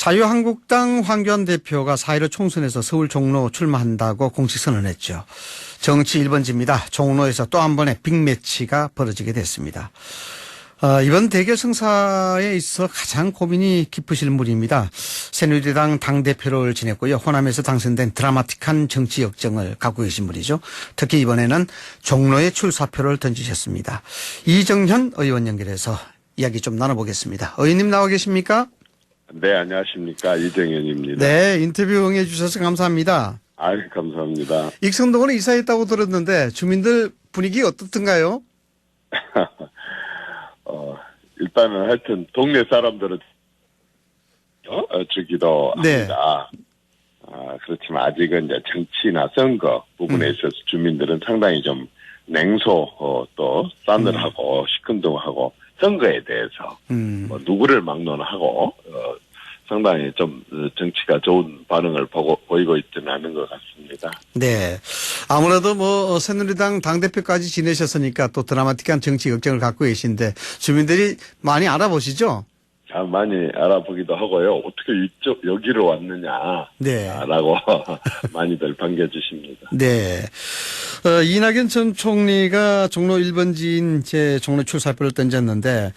자유한국당 황교안 대표가 4.15 총선에서 서울 종로 출마한다고 공식 선언했죠. 정치 1번지입니다. 종로에서 또 한 번의 빅매치가 벌어지게 됐습니다. 이번 대결 성사에 있어 가장 고민이 깊으실 물입니다. 새누리당 당대표를 지냈고요. 호남에서 당선된 드라마틱한 정치 역정을 갖고 계신 분이죠. 특히 이번에는 종로에 출사표를 던지셨습니다. 이정현 의원 연결해서 이야기 좀 나눠보겠습니다. 의원님 나와 계십니까? 네, 안녕하십니까. 이정현입니다. 네, 인터뷰 응해 주셔서 감사합니다. 감사합니다. 익성동으로 이사했다고 들었는데 주민들 분위기 어떻던가요? 일단은 하여튼 동네 사람들은 주기도 합니다. 그렇지만 아직은 이제 정치나 선거 부분에 있어서 주민들은 상당히 좀 냉소 또 싸늘하고 시큰둥하고 선거에 대해서 뭐 누구를 막론하고 상당히 좀 정치가 좋은 반응을 보이고 있지는 않은 것 같습니다. 네. 아무래도 뭐 새누리당 당대표까지 지내셨으니까 또 드라마틱한 정치 걱정을 갖고 계신데 주민들이 많이 알아보시죠? 많이 알아보기도 하고요. 어떻게 여기로 왔느냐. 네. 라고 많이들 반겨주십니다. 네. 이낙연 전 총리가 종로 1번지인 제 종로 출사표를 던졌는데,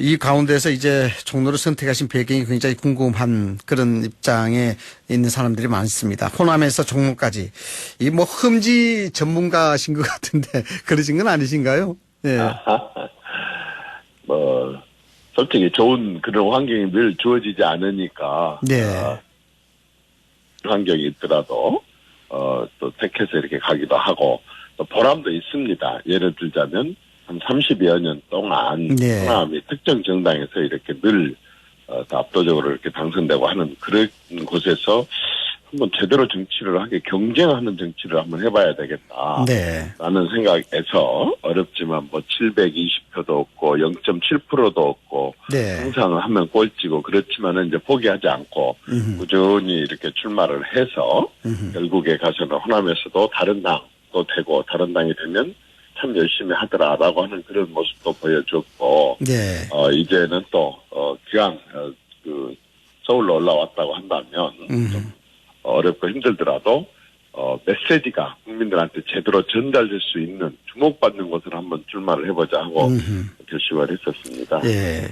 이 가운데서 이제 종로를 선택하신 배경이 굉장히 궁금한 그런 입장에 있는 사람들이 많습니다. 호남에서 종로까지. 이 뭐 흠지 전문가신 것 같은데, 그러신 건 아니신가요? 네. 솔직히 좋은 그런 환경이 늘 주어지지 않으니까. 네. 환경이 있더라도, 또 택해서 이렇게 가기도 하고, 또 보람도 있습니다. 예를 들자면, 한 30여 년 동안, 네. 호남이 특정 정당에서 이렇게 늘, 압도적으로 이렇게 당선되고 하는 그런 곳에서 한번 제대로 정치를 하게 경쟁하는 정치를 한번 해봐야 되겠다. 네. 라는 생각에서 어렵지만 뭐 720표도 없고 0.7%도 없고 네. 항상 하면 꼴찌고 그렇지만은 이제 포기하지 않고 꾸준히 이렇게 출마를 해서 결국에 가서는 호남에서도 다른 당도 되고 다른 당이 되면 참 열심히 하더라라고 하는 그런 모습도 보여줬고 네. 이제는 또 기왕 서울로 올라왔다고 한다면 좀 어렵고 힘들더라도 메시지가 국민들한테 제대로 전달될 수 있는 주목받는 곳으로 한번 출마를 해보자 하고 결심을 했었습니다. 예.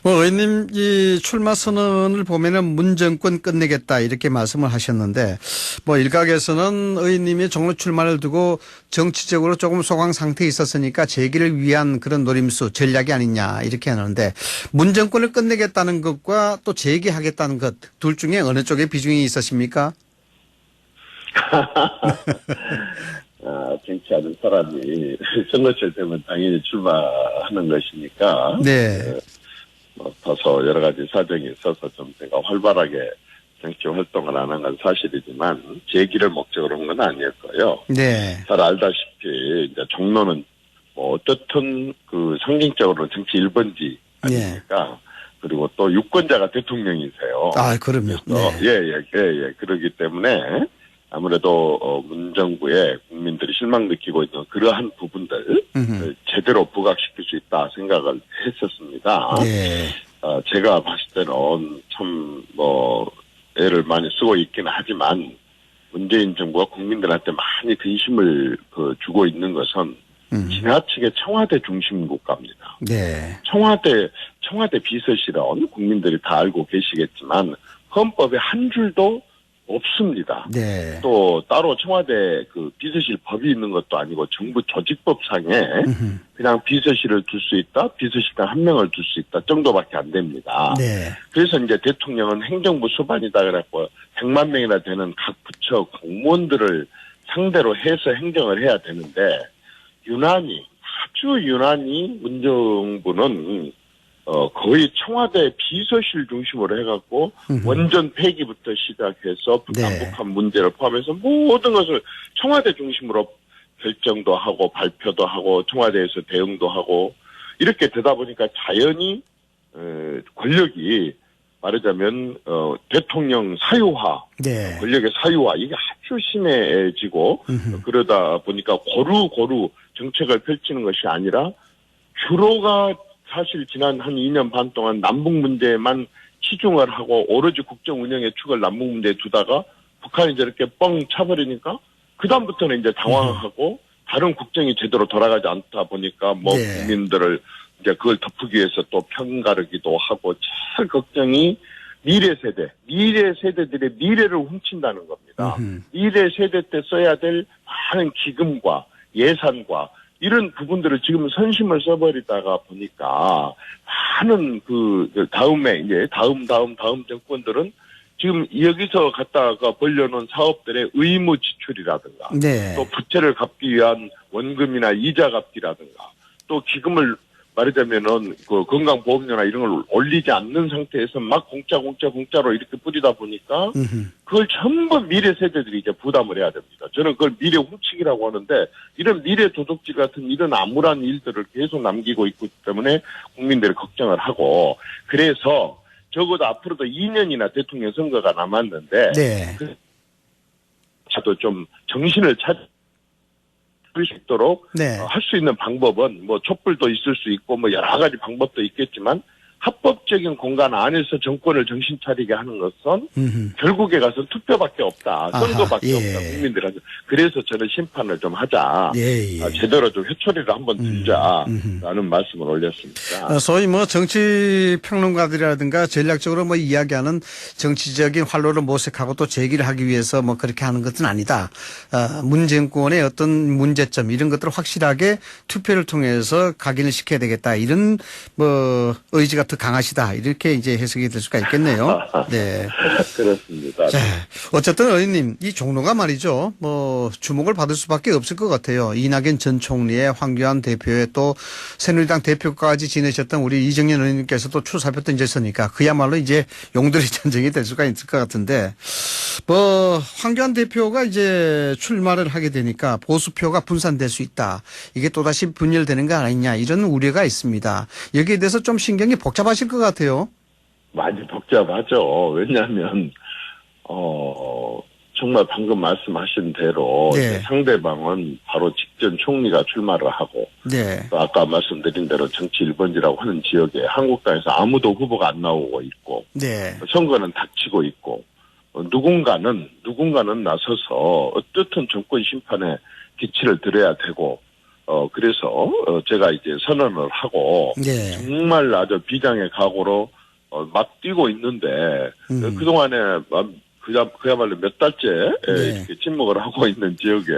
뭐 의원님 이 출마 선언을 보면은 문정권 끝내겠다 이렇게 말씀을 하셨는데 뭐 일각에서는 의원님이 종로 출마를 두고 정치적으로 조금 소강 상태에 있었으니까 재기를 위한 그런 노림수 전략이 아니냐 이렇게 하는데 문정권을 끝내겠다는 것과 또 재기하겠다는 것 둘 중에 어느 쪽에 비중이 있으십니까? 정치하는 사람이 선거철 되면 당연히 출마하는 것이니까. 네. 더서 여러 가지 사정이 있어서 좀 제가 활발하게 정치 활동을 안 한 건 사실이지만 재기를 목적으로 한 건 아니었고요. 네. 잘 알다시피 이제 종로는 뭐 어떻든 그 상징적으로 정치 1번지 아닙니까? 네. 그리고 또 유권자가 대통령이세요. 그럼요. 네. 예. 그러기 때문에 아무래도 문정부에 국민들이 실망 느끼고 있는 그러한 부분들 제대로 부각시킬 수 있다 생각을 했었습니다. 네. 제가 봤을 때는 참 애를 많이 쓰고 있기는 하지만 문재인 정부가 국민들한테 많이 근심을 주고 있는 것은 지나치게 청와대 중심 국가입니다. 네. 청와대 비서실은 국민들이 다 알고 계시겠지만 헌법에 한 줄도 없습니다. 네. 또 따로 청와대 비서실 법이 있는 것도 아니고 정부 조직법상에 그냥 비서실을 둘 수 있다, 비서실장 한 명을 둘 수 있다 정도밖에 안 됩니다. 네. 그래서 이제 대통령은 행정부 수반이다 그래갖고 100만 명이나 되는 각 부처 공무원들을 상대로 해서 행정을 해야 되는데 아주 유난히 문정부는 거의 청와대 비서실 중심으로 해갖고 원전 폐기부터 시작해서 북한 문제를 포함해서 모든 것을 청와대 중심으로 결정도 하고 발표도 하고 청와대에서 대응도 하고 이렇게 되다 보니까 자연히 권력이 말하자면 대통령 사유화, 네. 권력의 사유화 이게 아주 심해지고 그러다 보니까 고루 정책을 펼치는 것이 아니라 주로가 사실 지난 한 2년 반 동안 남북 문제에만 치중을 하고 오로지 국정 운영의 축을 남북 문제에 두다가 북한이 저렇게 뻥 차버리니까 그다음부터는 이제 당황하고 다른 국정이 제대로 돌아가지 않다 보니까 뭐 네. 국민들을 이제 그걸 덮기 위해서 또 편가르기도 하고 제일 걱정이 미래 세대들의 미래를 훔친다는 겁니다. 미래 세대 때 써야 될 많은 기금과 예산과 이런 부분들을 지금 선심을 써버리다가 보니까 많은 다음에 이제 다음 정권들은 지금 여기서 갖다가 벌려놓은 사업들의 의무 지출이라든가 네. 또 부채를 갚기 위한 원금이나 이자 갚기라든가 또 기금을 말하자면은 그 건강보험료나 이런 걸 올리지 않는 상태에서 막 공짜로 이렇게 뿌리다 보니까 그걸 전부 미래 세대들이 이제 부담을 해야 됩니다. 저는 그걸 미래 훔치기라고 하는데 이런 미래 도둑질 같은 이런 암울한 일들을 계속 남기고 있기 때문에 국민들이 걱정을 하고 그래서 적어도 앞으로도 2년이나 대통령 선거가 남았는데 네. 저도 좀 정신을 찾을 수 있도록 네. 할 수 있는 방법은 뭐 촛불도 있을 수 있고 뭐 여러 가지 방법도 있겠지만 합법적인 공간 안에서 정권을 정신 차리게 하는 것은 결국에 가서 투표밖에 없다. 선거밖에 예. 없다. 국민들한테. 그래서 저는 심판을 좀 하자. 예. 제대로 좀 회초리를 한번 들자라는 말씀을 올렸습니다. 소위 뭐 정치 평론가들이라든가 전략적으로 뭐 이야기하는 정치적인 활로를 모색하고 또 제기를 하기 위해서 뭐 그렇게 하는 것은 아니다. 문 정권의 어떤 문제점 이런 것들을 확실하게 투표를 통해서 각인을 시켜야 되겠다. 이런 뭐 의지가 더 강하시다. 이렇게 이제 해석이 될 수가 있겠네요. 네. 그렇습니다. 자, 어쨌든 의원님, 이 종로가 말이죠. 뭐 주목을 받을 수밖에 없을 것 같아요. 이낙연 전 총리의 황교안 대표의 또 새누리당 대표까지 지내셨던 우리 이정현 의원님께서도 출사표 던졌으니까 그야말로 이제 용들의 전쟁이 될 수가 있을 것 같은데 뭐 황교안 대표가 이제 출마를 하게 되니까 보수표가 분산될 수 있다. 이게 또다시 분열되는 거 아니냐 이런 우려가 있습니다. 여기에 대해서 좀 신경이 복잡하실 것 같아요. 많이 복잡하죠. 왜냐하면 정말 방금 말씀하신 대로 네. 상대방은 바로 직전 총리가 출마를 하고 네. 또 아까 말씀드린 대로 정치 1번지라고 하는 지역에 한국당에서 아무도 후보가 안 나오고 있고 네. 선거는 닥치고 있고 누군가는 나서서 어떻든 정권 심판에 기치를 들어야 되고 그래서 제가 이제 선언을 하고 네. 정말 아주 비장의 각오로 막 뛰고 있는데 그동안에 그야말로 몇 달째 네. 이렇게 침묵을 하고 있는 지역에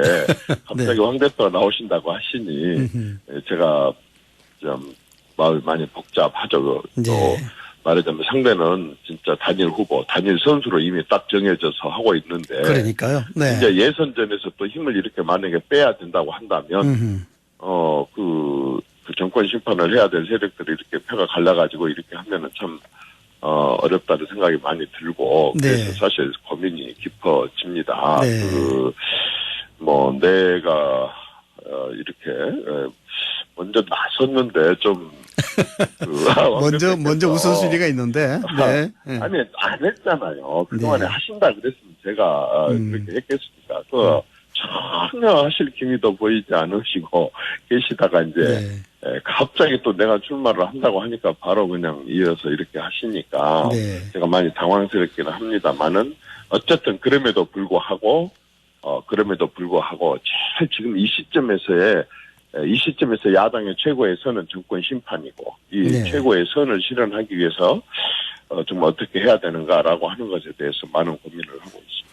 갑자기 네. 황 대표가 나오신다고 하시니 제가 좀 마음이 많이 복잡하죠. 네. 또 말하자면 상대는 진짜 단일 후보, 단일 선수로 이미 딱 정해져서 하고 있는데 그러니까요. 네. 이제 예선전에서 또 힘을 이렇게 만약에 빼야 된다고 한다면 그 정권 심판을 해야 될 세력들이 이렇게 표가 갈라가지고 이렇게 하면은 참 어렵다는 생각이 많이 들고 네. 그래서 사실 고민이 깊어집니다. 네. 내가 이렇게 먼저 나섰는데 좀 먼저 우선순위가 있는데. 네. 네. 아니 안 했잖아요. 그동안에 네. 하신다 그랬으면 제가 그렇게 했겠습니까? 전혀 하실 기미도 보이지 않으시고 계시다가 이제 갑자기 또 내가 출마를 한다고 하니까 바로 그냥 이어서 이렇게 하시니까 네. 제가 많이 당황스럽기는 합니다만은 어쨌든 그럼에도 불구하고 제일 지금 이 시점에서 야당의 최고의 선은 정권 심판이고 이 네. 최고의 선을 실현하기 위해서 정말 어떻게 해야 되는가라고 하는 것에 대해서 많은 고민을 하고 있습니다.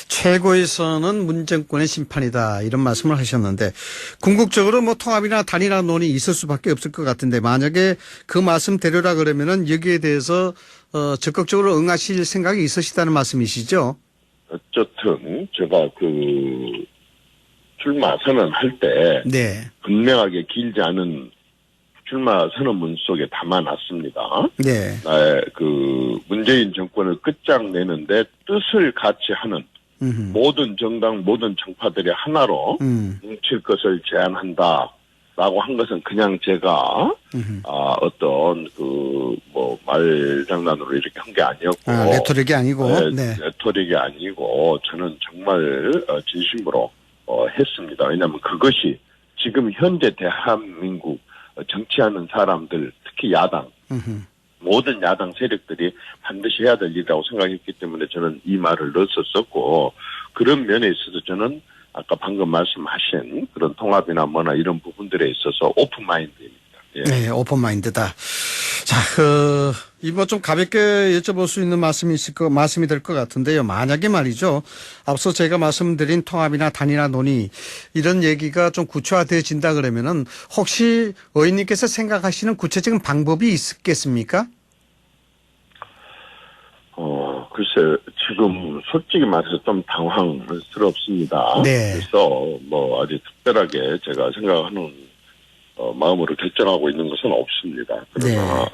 최고의 선은 문정권의 심판이다 이런 말씀을 하셨는데 궁극적으로 뭐 통합이나 단일화 논의 있을 수밖에 없을 것 같은데 만약에 그 말씀대로라 그러면은 여기에 대해서 적극적으로 응하실 생각이 있으시다는 말씀이시죠? 어쨌든 제가 출마 선언할 때 네. 분명하게 길지 않은 출마 선언문 속에 담아놨습니다. 네. 문재인 정권을 끝장내는데 뜻을 같이 하는 모든 정당, 모든 정파들이 하나로 뭉칠 것을 제안한다라고 한 것은 그냥 제가 말장난으로 이렇게 한 게 아니었고 레토릭이 아니고. 네. 레토릭이 아니고 저는 정말 진심으로 했습니다. 왜냐하면 그것이 지금 현재 대한민국 정치하는 사람들 특히 야당 모든 야당 세력들이 반드시 해야 될 일이라고 생각했기 때문에 저는 이 말을 넣었었고, 그런 면에 있어서 저는 아까 방금 말씀하신 그런 통합이나 뭐나 이런 부분들에 있어서 오픈 마인드입니다. 예. 네, 오픈마인드다. 자, 이거 좀 가볍게 여쭤볼 수 있는 말씀이 될 것 같은데요. 만약에 말이죠. 앞서 제가 말씀드린 통합이나 단일화 논의 이런 얘기가 좀 구체화되어진다 그러면은 혹시 의원님께서 생각하시는 구체적인 방법이 있겠습니까? 글쎄, 지금 솔직히 말해서 좀 당황스럽습니다. 네. 그래서 뭐 아주 특별하게 제가 생각하는 마음으로 결정하고 있는 것은 없습니다. 그러나 네.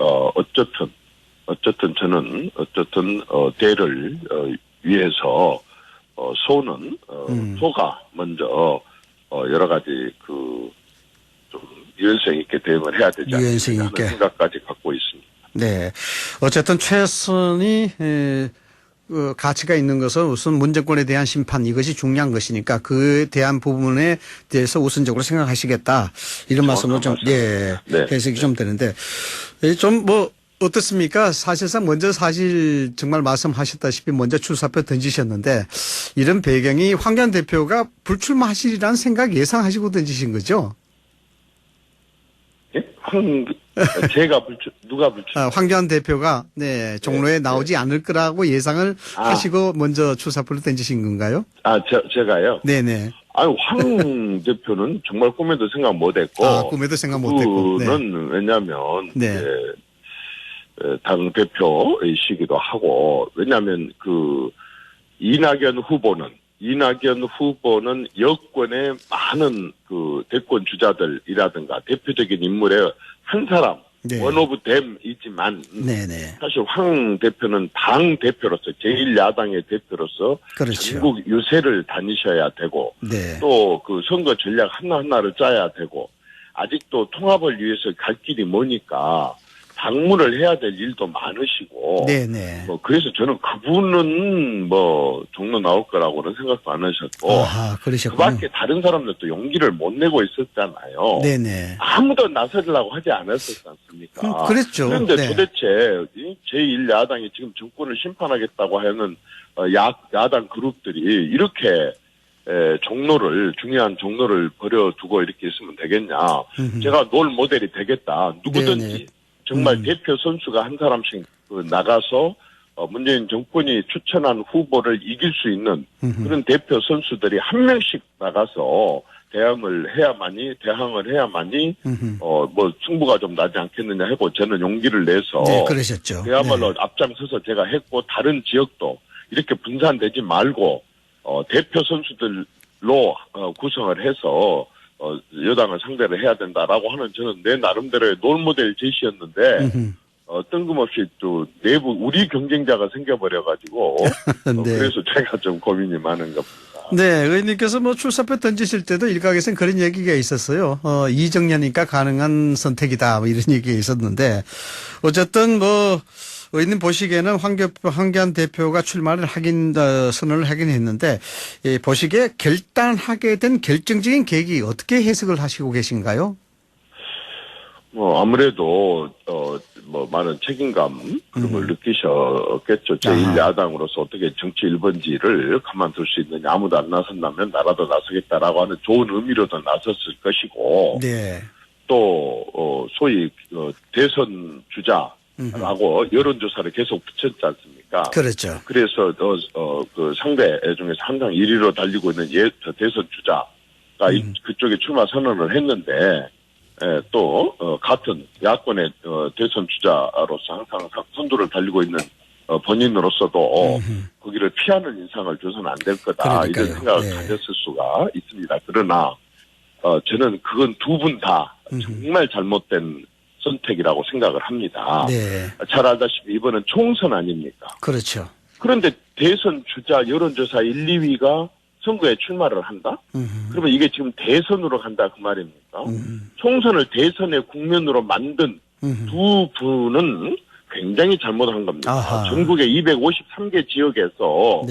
어쨌든 저는 대를 위해서 소는 소가 먼저 여러 가지 좀 유연성 있게 대응을 해야 되지 유연성 않겠냐 있게. 하는 생각까지 갖고 있습니다. 네. 어쨌든 최선이 가치가 있는 것은 우선 문정권에 대한 심판 이것이 중요한 것이니까 그에 대한 부분에 대해서 우선적으로 생각하시겠다 이런 말씀을 좀 네. 해석이 좀 되는데 좀 뭐 어떻습니까? 사실상 먼저 정말 말씀하셨다시피 먼저 출사표 던지셨는데 이런 배경이 황교안 대표가 불출마하시리라는 생각 예상하시고 던지신 거죠? 예? 누가 불출? 황교안 대표가 종로에 나오지 않을 거라고 예상을 하시고 먼저 출사표를 던지신 건가요? 제가요? 네네. 아니, 황 대표는 정말 꿈에도 생각 못 했고. 꿈에도 생각 못 했고. 그분은 왜냐면, 당 대표이시기도 하고, 왜냐면 이낙연 후보는 여권의 많은 대권 주자들이라든가 대표적인 인물의 한 사람, 원 오브 댐이지만, 사실 황 대표는 당 대표로서, 제1야당의 대표로서, 그렇죠. 전국 유세를 다니셔야 되고, 또 선거 전략 하나하나를 짜야 되고, 아직도 통합을 위해서 갈 길이 머니까, 방문을 해야 될 일도 많으시고, 그래서 저는 그분은 종로 나올 거라고는 생각도 안 하셨고, 그 밖에 다른 사람들도 용기를 못 내고 있었잖아요. 아무도 나서려고 하지 않았었지 않습니까? 그랬죠. 그런데 도대체 제1야당이 지금 정권을 심판하겠다고 하는 야당 그룹들이 이렇게 중요한 종로를 버려두고 이렇게 있으면 되겠냐. 제가 롤 모델이 되겠다. 누구든지. 정말 대표 선수가 한 사람씩 나가서 문재인 정권이 추천한 후보를 이길 수 있는 그런 대표 선수들이 한 명씩 나가서 대항을 해야만이 승부가 좀 나지 않겠느냐 하고 저는 용기를 내서 그러셨죠. 그야말로 앞장서서 제가 했고 다른 지역도 이렇게 분산되지 말고 대표 선수들로 구성을 해서 여당을 상대를 해야 된다라고 하는 저는 내 나름대로의 롤모델 제시였는데 뜬금없이 또 내부 우리 경쟁자가 생겨버려가지고 그래서 제가 좀 고민이 많은 겁니다. 의원님께서 출사표 던지실 때도 일각에서는 그런 얘기가 있었어요. 이정년이니까 가능한 선택이다 이런 얘기가 있었는데 어쨌든 의원님 보시기에는 황교안 대표가 출마를 선언을 하긴 했는데 보시기에 결단하게 된 결정적인 계기 어떻게 해석을 하시고 계신가요? 아무래도 많은 책임감 그런 걸 느끼셨겠죠. 제1야당으로서 어떻게 정치 1번지를 가만둘 수 있느냐. 아무도 안 나선다면 나라도 나서겠다라고 하는 좋은 의미로도 나섰을 것이고 또 소위 대선 주자라고 여론조사를 계속 붙였지 않습니까? 그렇죠. 그래서 상대 중에서 항상 1위로 달리고 있는 대선 주자가 그쪽에 출마 선언을 했는데 또 같은 야권의 대선 주자로서 항상 선두를 달리고 있는 본인으로서도 거기를 피하는 인상을 줘서는 안 될 거다. 이런 생각을 가졌을 수가 있습니다. 그러나 저는 그건 두 분 다 정말 잘못된 선택이라고 생각을 합니다. 잘 알다시피 이번엔 총선 아닙니까? 그렇죠. 그런데 대선 주자 여론조사 1, 2위가 선거에 출마를 한다? 그러면 이게 지금 대선으로 간다 그 말입니까? 총선을 대선의 국면으로 만든 두 분은 굉장히 잘못한 겁니다. 전국의 253개 지역에서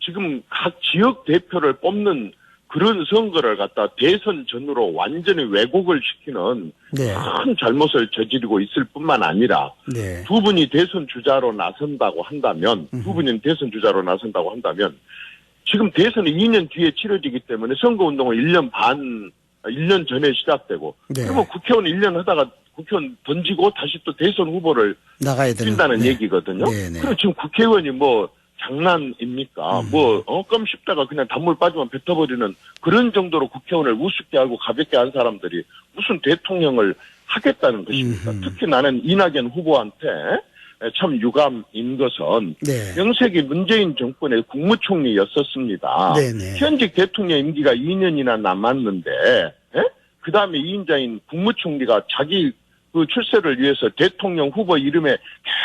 지금 각 지역 대표를 뽑는 그런 선거를 갖다 대선 전으로 완전히 왜곡을 시키는 네. 큰 잘못을 저지르고 있을 뿐만 아니라 네. 두 분이 대선 주자로 나선다고 한다면 지금 대선이 2년 뒤에 치러지기 때문에 선거운동은 1년 전에 시작되고 네. 그러면 국회의원 1년 하다가 국회의원 던지고 다시 또 대선 후보를 나가야 뛴다는 네. 얘기거든요. 네네. 그럼 지금 국회의원이 뭐 장난입니까? 껌 씹다가 그냥 단물 빠지면 뱉어버리는 그런 정도로 국회의원을 우습게 하고 가볍게 한 사람들이 무슨 대통령을 하겠다는 것입니까? 특히 나는 이낙연 후보한테 참 유감인 것은 네. 명색이 문재인 정권의 국무총리였었습니다. 네네. 현직 대통령 임기가 2년이나 남았는데 그 다음에 2인자인 국무총리가 자기 그 출세를 위해서 대통령 후보 이름에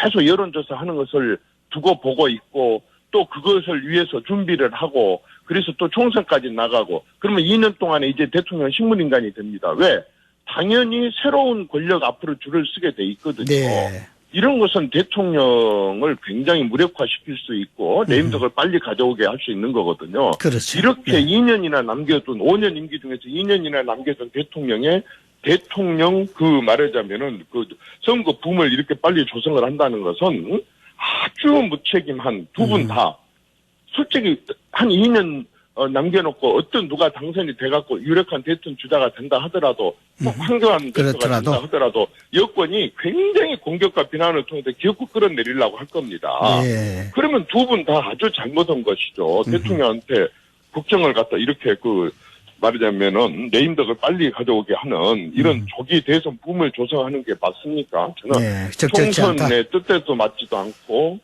계속 여론조사하는 것을 두고 보고 있고 또 그것을 위해서 준비를 하고 그래서 또 총선까지 나가고 그러면 2년 동안에 이제 대통령 식물인간이 됩니다. 왜? 당연히 새로운 권력 앞으로 줄을 서게 돼 있거든요. 네. 이런 것은 대통령을 굉장히 무력화시킬 수 있고 내임덕을 빨리 가져오게 할 수 있는 거거든요. 그렇죠. 이렇게 네. 2년이나 남겨둔 5년 임기 중에서 2년이나 남겨둔 대통령 그 말하자면은 그 선거 붐을 이렇게 빨리 조성을 한다는 것은 아주 무책임한 두 분 다 솔직히 한 2년 남겨놓고 어떤 누가 당선이 돼갖고 유력한 대통령 주자가 된다 하더라도 황교안 대표가 그렇더라도. 된다 하더라도 여권이 굉장히 공격과 비난을 통해서 기어코 끌어내리려고 할 겁니다. 예. 그러면 두 분 다 아주 잘못한 것이죠. 대통령한테 국정을 갖다 이렇게 말하자면은 내임덕을 빨리 가져오게 하는 이런 조기 대선 붐을 조성하는 게 맞습니까? 저는 네, 적절치 않다. 총선의 뜻대로 맞지도 않고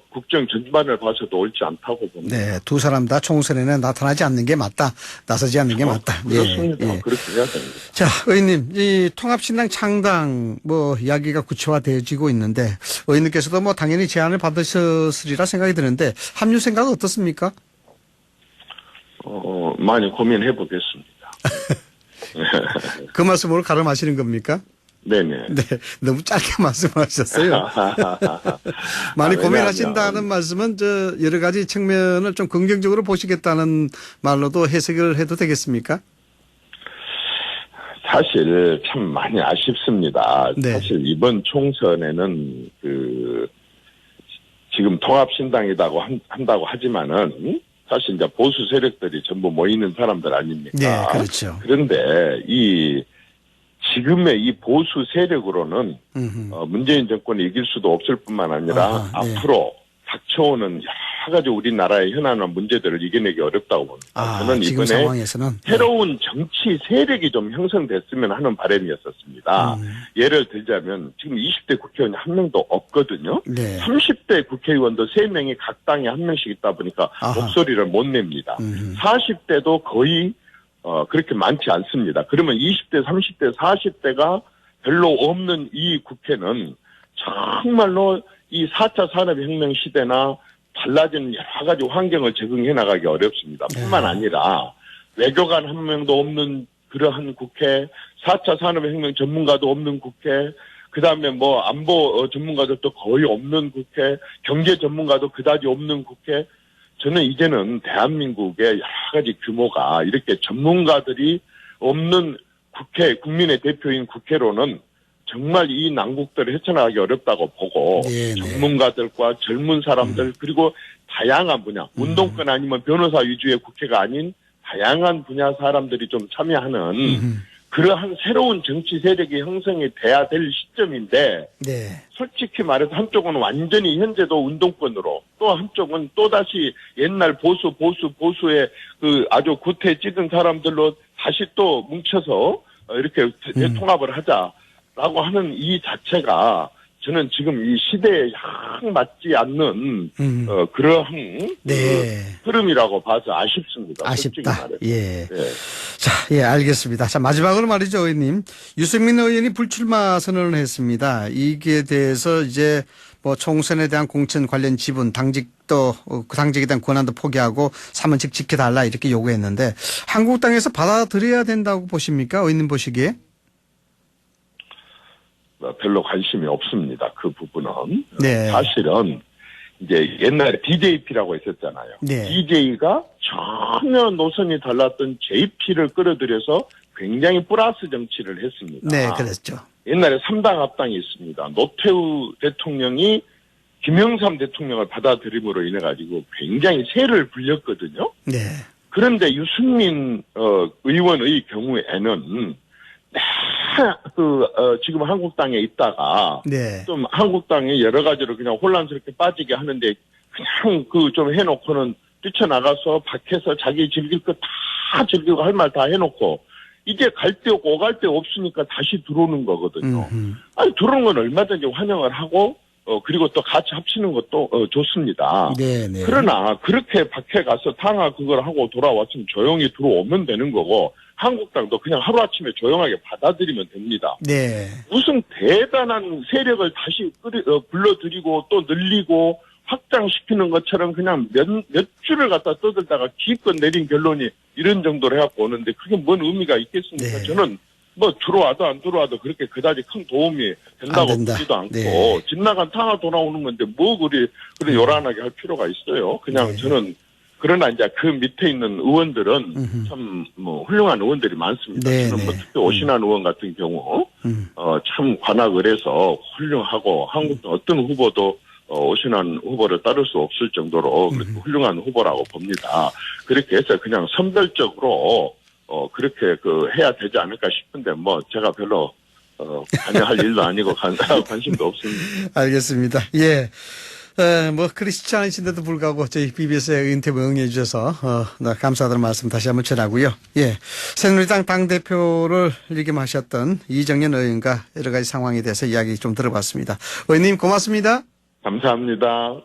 국정 전반을 봐서도 옳지 않다고 봅니다. 네, 두 사람 다 총선에는 나타나지 않는 게 맞다. 나서지 않는 게 맞다. 그렇습니다. 예, 예. 그렇게 해야 됩니다. 자, 의원님, 이 통합신당 창당 이야기가 구체화되어지고 있는데 의원님께서도 당연히 제안을 받으셨으리라 생각이 드는데 합류 생각은 어떻습니까? 많이 고민해 보겠습니다. 그 말씀으로 가름하시는 겁니까? 네네. 네, 너무 짧게 말씀하셨어요. 많이 고민하신다는 말씀은 여러 가지 측면을 좀 긍정적으로 보시겠다는 말로도 해석을 해도 되겠습니까? 사실 참 많이 아쉽습니다. 네. 사실 이번 총선에는 지금 통합신당이라고 한다고 하지만은 사실 이제 보수 세력들이 전부 모이는 사람들 아닙니까? 네, 그렇죠. 그런데 지금의 이 보수 세력으로는 문재인 정권이 이길 수도 없을 뿐만 아니라 네. 앞으로 닥쳐오는 여러 가지 우리나라의 현안한 문제들을 이겨내기 어렵다고 봅니다. 저는 지금 이번에 상황에서는 새로운 정치 세력이 좀 형성됐으면 하는 바람이었었습니다. 예를 들자면 지금 20대 국회의원이 한 명도 없거든요. 네. 30대 국회의원도 3명이 각 당에 한 명씩 있다 보니까 목소리를 못 냅니다. 40대도 거의 그렇게 많지 않습니다. 그러면 20대, 30대, 40대가 별로 없는 이 국회는 정말로 이 4차 산업혁명 시대나 달라진 여러 가지 환경을 적응해 나가기 어렵습니다. 뿐만 아니라 외교관 한 명도 없는 그러한 국회, 4차 산업혁명 전문가도 없는 국회, 그 다음에 안보 전문가들도 거의 없는 국회, 경제 전문가도 그다지 없는 국회, 저는 이제는 대한민국의 여러 가지 규모가 이렇게 전문가들이 없는 국회, 국민의 대표인 국회로는 정말 이 난국들을 헤쳐나가기 어렵다고 보고 네네. 전문가들과 젊은 사람들 그리고 다양한 분야, 운동권 아니면 변호사 위주의 국회가 아닌 다양한 분야 사람들이 좀 참여하는 그러한 새로운 정치 세력이 형성이 돼야 될 시점인데 네. 솔직히 말해서 한쪽은 완전히 현재도 운동권으로 또 한쪽은 또다시 옛날 보수의 아주 구태 찌든 사람들로 다시 또 뭉쳐서 이렇게 대통합을 하자라고 하는 이 자체가 저는 지금 이 시대에 양 맞지 않는 그러한 네. 흐름이라고 봐서 아쉽습니다. 아쉽다. 예. 네. 자, 예, 알겠습니다. 자, 마지막으로 말이죠, 의원님. 유승민 의원이 불출마 선언을 했습니다. 이게 대해서 이제 총선에 대한 공천 관련 지분, 당직도, 그 당직에 대한 권한도 포기하고 사면직 지켜달라 이렇게 요구했는데 한국당에서 받아들여야 된다고 보십니까? 의원님 보시기에? 별로 관심이 없습니다. 그 부분은. 네. 사실은 이제 옛날에 DJP라고 있었잖아요. 네. DJ가 전혀 노선이 달랐던 JP를 끌어들여서 굉장히 플러스 정치를 했습니다. 네, 그랬죠. 옛날에 3당 합당이 있습니다. 노태우 대통령이 김영삼 대통령을 받아들임으로 인해 가지고 굉장히 세를 불렸거든요. 네. 그런데 유승민 의원의 경우에는 지금 한국당에 있다가 네. 좀 한국당이 여러 가지로 그냥 혼란스럽게 빠지게 하는데 그냥 좀 해놓고는 뛰쳐나가서 밖에서 자기 즐길 거 다 즐기고 할 말 다 해놓고 이제 갈 데 없고 오갈 데 없으니까 다시 들어오는 거거든요. 아니 들어오는 건 얼마든지 환영을 하고 그리고 또 같이 합치는 것도 좋습니다. 네, 네. 그러나 그렇게 밖에 가서 당화 그걸 하고 돌아왔으면 조용히 들어오면 되는 거고 한국당도 그냥 하루아침에 조용하게 받아들이면 됩니다. 네. 무슨 대단한 세력을 다시 불러들이고 또 늘리고 확장시키는 것처럼 그냥 몇 줄을 갖다 떠들다가 기껏 내린 결론이 이런 정도로 해갖고 오는데 그게 뭔 의미가 있겠습니까? 네. 저는 뭐 들어와도 안 들어와도 그렇게 그다지 큰 도움이 된다고 안 된다. 보지도 않고 네. 집 나간 탕화 돌아오는 건데 뭐 그리 요란하게 할 필요가 있어요. 그냥 네. 저는 그러나 이제 그 밑에 있는 의원들은 참 뭐 훌륭한 의원들이 많습니다. 네, 저는 뭐 네. 특히 오신환 의원 같은 경우 참 관악을 해서 훌륭하고 한국 어떤 후보도 오신환 후보를 따를 수 없을 정도로 그렇게 훌륭한 후보라고 봅니다. 그렇게 해서 그냥 선별적으로 그렇게 해야 되지 않을까 싶은데 뭐 제가 별로 관여할 일도 아니고 관심도 없습니다. 알겠습니다. 예. 뭐 그렇지 않으신데도 불구하고 저희 BBS에 인터뷰 응해 주셔서 감사하다는 말씀 다시 한번 전하고요. 예. 새누리당 당대표를 역임하셨던 이정현 의원과 여러 가지 상황에 대해서 이야기 좀 들어봤습니다. 의원님 고맙습니다. 감사합니다.